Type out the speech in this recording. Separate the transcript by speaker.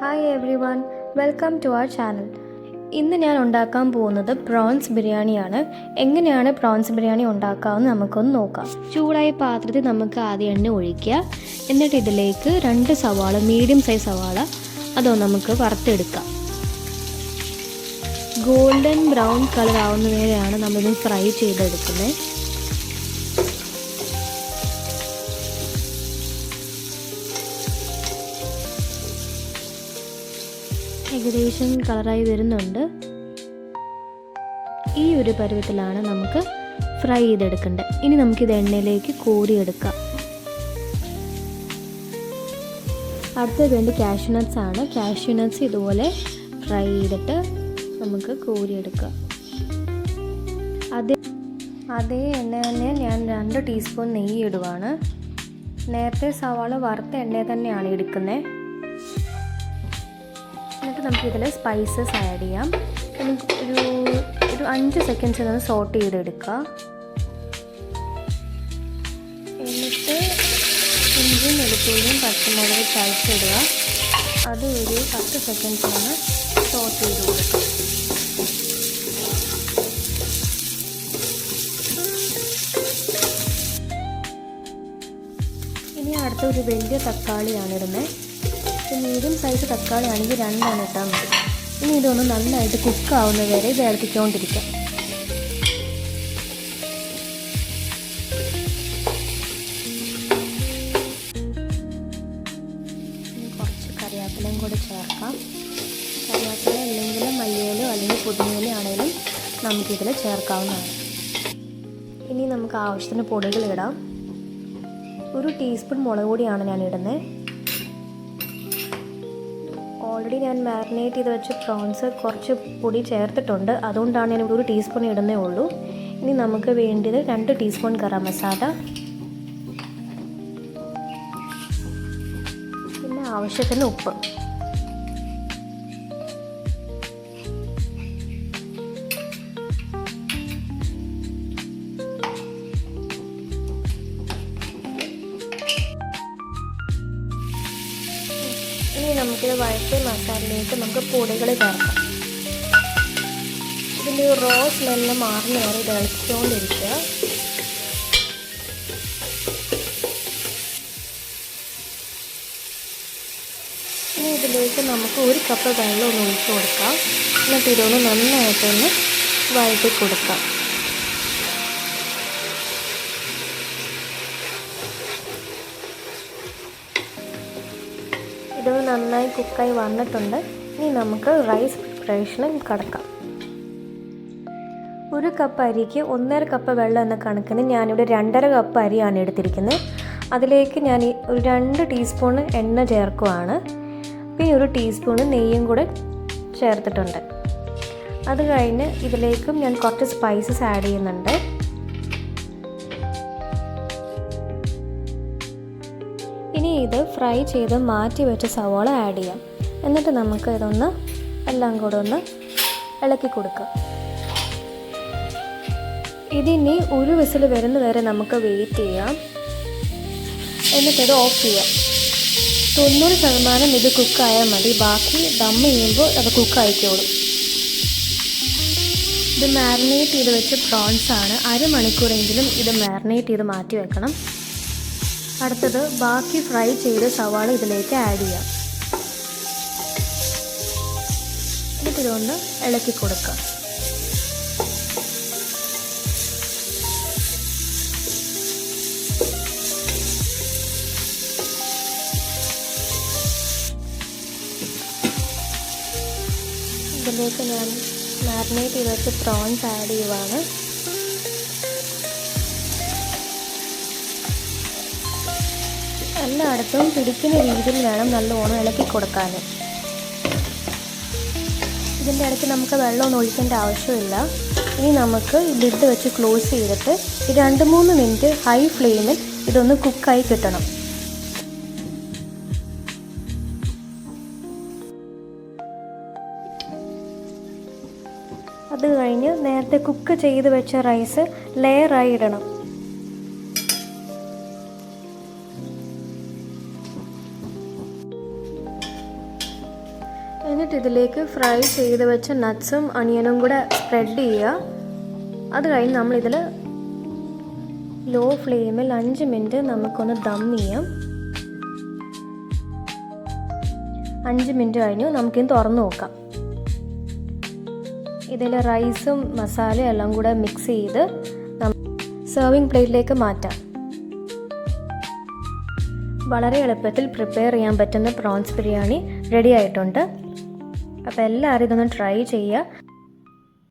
Speaker 1: Hi everyone, welcome to our channel. ഇന്ന് ഞാൻ ഉണ്ടാക്കാൻ പോകുന്നത് പ്രോൺസ് ബിരിയാണിയാണ്. എങ്ങനെയാണ് പ്രോൺസ് ബിരിയാണി ഉണ്ടാക്കാമെന്ന് നമുക്കൊന്ന് നോക്കാം. ചൂടായ പാത്രത്തിൽ നമുക്ക് ആദ്യം എണ്ണ ഒഴിക്കുക. എന്നിട്ട് ഇതിലേക്ക് 2 സവാള, മീഡിയം സൈസ് സവാള അതൊന്ന് നമുക്ക് വറുത്തെടുക്കാം. ഗോൾഡൻ ബ്രൗൺ കളർ ആവുന്നവരെയാണ് നമ്മളിത് ഫ്രൈ ചെയ്തെടുക്കുന്നത്. ഏകദേശം കളറായി വരുന്നുണ്ട്. ഈ ഒരു പരുവത്തിലാണ് നമുക്ക് ഫ്രൈ ചെയ്തെടുക്കേണ്ടത്. ഇനി നമുക്കിത് എണ്ണയിലേക്ക് കോരിയെടുക്കാം. അടുത്തത് വേണ്ടി കാഷ്യൂ നട്ട്സ് ആണ്. കാഷ്യൂ നട്ട്സ് ഇതുപോലെ ഫ്രൈ ചെയ്തിട്ട് നമുക്ക് കോരിയെടുക്കാം. അതേ എണ്ണ തന്നെ ഞാൻ 2 ടീസ്പൂൺ നെയ്യ് ഇടുവാണ്. നേരത്തെ സവാള വറുത്ത എണ്ണ തന്നെയാണ് എടുക്കുന്നത്. എന്നിട്ട് നമുക്കിതിൽ സ്പൈസസ് ആഡ് ചെയ്യാം. നമുക്ക് ഒരു 5 സെക്കൻഡ്സ് ഒന്ന് സോട്ട് ചെയ്തെടുക്കുക. എന്നിട്ട് ഇഞ്ചിയും വെളുത്തുള്ളിയും പച്ചമുളക് ചതച്ചിടുക. അത് ഒരു 10 സെക്കൻഡ്സ് ഒന്ന് സോട്ട് ചെയ്ത് കൊടുക്കുക. ഇനി അടുത്ത ഒരു വലിയ തക്കാളിയാണ് ഇടുന്നത്. മീഡിയം സൈസ് തക്കാളി ആണെങ്കിൽ 2 ഇട്ടാൽ മതി. ഇനി ഇതൊന്ന് നന്നായിട്ട് കുക്കാവുന്ന വരെ ഇത് ഇളക്കിക്കൊണ്ടിരിക്കാം. കുറച്ച് കറിവേപ്പിലയും കൂടി ചേർക്കാം. കറിവേപ്പില അല്ലെങ്കിൽ മല്ലിയിലോ അല്ലെങ്കിൽ പുതിനയിലോ ആണെങ്കിലും നമുക്കിതിൽ ചേർക്കാവുന്നതാണ്. ഇനി നമുക്ക് ആവശ്യത്തിന് പൊടികൾ ഇടാം. 1 ടീസ്പൂൺ മുളക് പൊടിയാണ് ഞാൻ ഇടുന്നത്. ഓൾറെഡി ഞാൻ മാരിനേറ്റ് ചെയ്ത് വെച്ച പ്രോൺസ് കുറച്ച് പൊടി ചേർത്തിട്ടുണ്ട്. അതുകൊണ്ടാണ് ഞാൻ 1 ടീസ്പൂൺ ഇടുന്നേ ഉള്ളൂ. ഇനി നമുക്ക് വേണ്ടത് 2 ടീസ്പൂൺ ഗരം മസാല, പിന്നെ ആവശ്യത്തിന് ഉപ്പ്. ഇനി നമുക്കിത് വഴറ്റിയ മസാലയിലേക്ക് നമുക്ക് പൊടികൾ ചേർക്കാം. ഇതിൻ്റെ റോ സ്മെല്ല് മാറുന്ന വരെ ഇത് ഇളക്കിക്കൊണ്ടിരിക്കുക. ഇനി ഇതിലേക്ക് നമുക്ക് 1 കപ്പ് വെള്ളം ഒന്ന് ഒഴിച്ച് കൊടുക്കാം. എന്നിട്ട് ഇതൊന്ന് നന്നായിട്ടൊന്ന് വഴറ്റി കൊടുക്കാം. ഇത് നന്നായി കുക്കായി വന്നിട്ടുണ്ട്. ഇനി നമുക്ക് റൈസ് പ്രിപ്പറേഷന് കടക്കാം. 1 കപ്പ് അരിക്ക് 1.5 കപ്പ് വെള്ളം എന്ന കണക്കിന് ഞാനിവിടെ 2.5 കപ്പ് അരിയാണ് എടുത്തിരിക്കുന്നത്. അതിലേക്ക് ഞാൻ ഒരു 2 ടീസ്പൂൺ എണ്ണ ചേർക്കുവാണ്. പിന്നെ 1 ടീസ്പൂൺ നെയ്യും കൂടെ ചേർത്തിട്ടുണ്ട്. അത് കഴിഞ്ഞ് ഇതിലേക്കും ഞാൻ കുറച്ച് സ്പൈസസ് ആഡ് ചെയ്യുന്നുണ്ട്. ഇനി ഇത് ഫ്രൈ ചെയ്ത് മാറ്റി വെച്ച സവാള ആഡ് ചെയ്യാം. എന്നിട്ട് നമുക്ക് ഇതൊന്ന് എല്ലാം കൂടെ ഒന്ന് ഇളക്കി കൊടുക്കാം. ഇതിനി 1 വിസിൽ വരുന്ന വരെ നമുക്ക് വെയിറ്റ് ചെയ്യാം. എന്നിട്ടിത് ഓഫ് ചെയ്യാം. 90% ഇത് കുക്കായാൽ മതി. ബാക്കി ദം ചെയ്യുമ്പോൾ അത് കുക്കായിക്കോളും. ഇത് മാരിനേറ്റ് ചെയ്ത് വെച്ച പ്രോൺസ് ആണ്. 1/2 മണിക്കൂറെങ്കിലും ഇത് മാരിനേറ്റ് ചെയ്ത് മാറ്റി വെക്കണം. അടുത്തത് ബാക്കി ഫ്രൈ ചെയ്ത സവാള ഇതിലേക്ക് ആഡ് ചെയ്യാം. എന്നിട്ട് ഇതൊന്ന് ഇളക്കി കൊടുക്കാം. ഇതിലേക്ക് ഞാൻ മാരിനേറ്റ് ചെയ്ത് വെച്ച പ്രോൺസ് ആഡ് ചെയ്യുവാണ്. എല്ലായിടത്തും പിടിക്കുന്ന രീതിയിൽ വേണം നല്ലോണം ഇളക്കി കൊടുക്കാൻ. ഇതിൻ്റെ ഇടയ്ക്ക് നമുക്ക് വെള്ളമൊന്നും ഒഴിക്കേണ്ട ആവശ്യമില്ല. ഇനി നമുക്ക് ലിഡ് വെച്ച് ക്ലോസ് ചെയ്തിട്ട് 2-3 മിനിറ്റ് ഹൈ ഫ്ലെയിമിൽ ഇതൊന്ന് കുക്കായി കിട്ടണം. അത് കഴിഞ്ഞ് നേരത്തെ കുക്ക് ചെയ്ത് വെച്ച റൈസ് ലെയറായി ഇടണം. എന്നിട്ട് ഇതിലേക്ക് ഫ്രൈ ചെയ്ത് വെച്ച നട്ട്സും അണിയനും കൂടെ സ്പ്രെഡ് ചെയ്യുക. അത് കഴിഞ്ഞ് നമ്മളിതിൽ ലോ ഫ്ലെയിമിൽ 5 മിനിറ്റ് നമുക്കൊന്ന് ദം ചെയ്യാം. 5 മിനിറ്റ് കഴിഞ്ഞു. നമുക്കിത് തുറന്ന് നോക്കാം. ഇതിൽ റൈസും മസാലയും എല്ലാം കൂടെ മിക്സ് ചെയ്ത് സെർവിങ് പ്ലേറ്റിലേക്ക് മാറ്റാം. വളരെ എളുപ്പത്തിൽ പ്രിപ്പയർ ചെയ്യാൻ പറ്റുന്ന പ്രോൺസ് ബിരിയാണി റെഡി ആയിട്ടുണ്ട്. അപ്പോൾ എല്ലാവരും ഇതൊന്ന് ട്രൈ ചെയ്യുക.